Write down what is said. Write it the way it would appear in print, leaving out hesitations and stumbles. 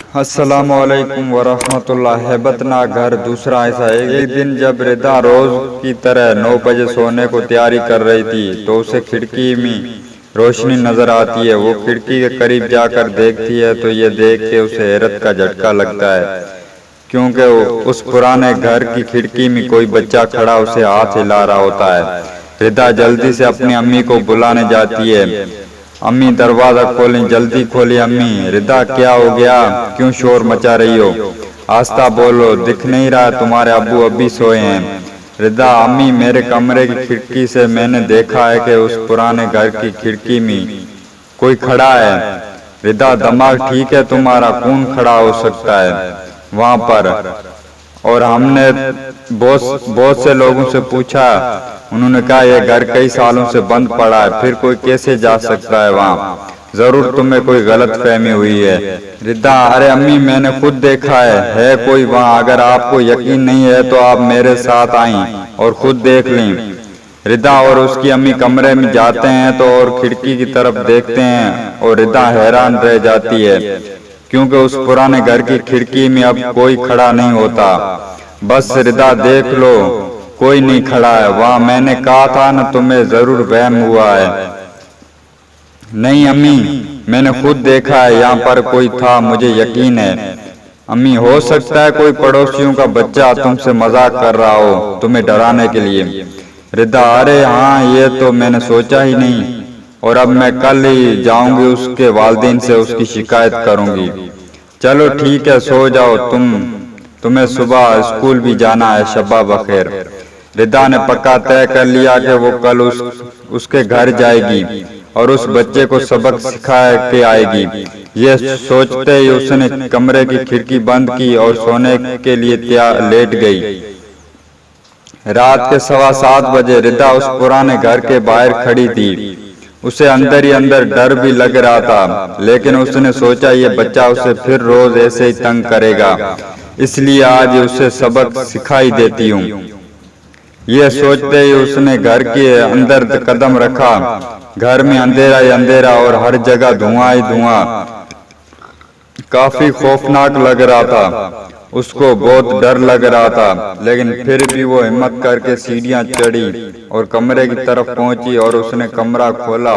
अस्सलामुअलैकुम वरहमतुल्लाह। हैबतना घर दूसरा ऐसा। एक दिन जब रिदा रोज की तरह 9 बजे सोने को तैयारी कर रही थी तो उसे खिड़की में रोशनी नजर आती है। वो खिड़की के करीब जाकर देखती है तो ये देख के उसे हैरत का झटका लगता है, क्योंकि उस पुराने घर की खिड़की में कोई बच्चा खड़ा उसे हाथ हिला रहा होता है। रिदा जल्दी से अपनी अम्मी को बुलाने जाती है। अम्मी दरवाजा खोलें, जल्दी खोली अम्मी। रिदा क्या हो गया, क्यों शोर मचा रही हो? आस्ता बोलो, दिख नहीं रहा तुम्हारे अब्बू अभी सोए हैं। रिदा, अम्मी मेरे कमरे की खिड़की से मैंने देखा है कि उस पुराने घर की खिड़की में कोई खड़ा है। रिदा, दिमाग ठीक है तुम्हारा? कौन खड़ा हो सकता है वहां पर? और हमने बहुत से लोगों से पूछा, उन्होंने कहा यह घर कई सालों से बंद पड़ा है, फिर कोई कैसे जा सकता है वहाँ? जरूर तुम्हें कोई गलत फहमी हुई है। रिदा, अरे अम्मी मैंने खुद देखा है कोई वहाँ। अगर आपको यकीन नहीं है तो आप मेरे साथ आएं और खुद देख लें। रिदा और उसकी अम्मी कमरे में जाते हैं तो और खिड़की की तरफ देखते हैं और रिदा हैरान रह जाती है, क्योंकि उस पुराने घर की खिड़की में अब कोई खड़ा नहीं होता। बस रिदा देख लो, कोई नहीं खड़ा है वहाँ। मैंने कहा था ना तुम्हें जरूर वहम हुआ है। नहीं अम्मी, मैंने खुद देखा है, यहाँ पर कोई था, मुझे यकीन है। अम्मी, हो सकता है कोई पड़ोसियों का बच्चा तुमसे मजाक कर रहा हो, तुम्हें डराने के लिए। रिदा, अरे हाँ, ये तो मैंने सोचा ही नहीं, और अब मैं कल ही जाऊंगी उसके वालिदैन से उसकी शिकायत करूंगी। चलो ठीक है, सो जाओ तुम्हें सुबह स्कूल भी जाना है। शब्बा बखैर। रिदा ने पक्का तय कर लिया कि वो कल उसके घर जाएगी और उस बच्चे को सबक सिखा के आएगी। ये सोचते ही उसने कमरे की खिड़की बंद की और सोने के लिए लेट गई। रात के 7:15 बजे रिदा उस पुराने घर के बाहर खड़ी थी। उसे अंदर ही अंदर डर भी लग रहा था, लेकिन उसने सोचा ये बच्चा उसे फिर रोज ऐसे ही तंग करेगा, इसलिए आज उसे सबक सिखाई देती हूँ। यह सोचते ही उसने घर के अंदर कदम रखा। घर में अंधेरा ही अंधेरा और हर जगह धुआं ही धुआं। काफी खौफनाक लग रहा था, उसको बहुत डर लग रहा था, लेकिन फिर भी वो हिम्मत करके सीढ़ियां चढ़ी और कमरे की तरफ पहुंची और उसने कमरा खोला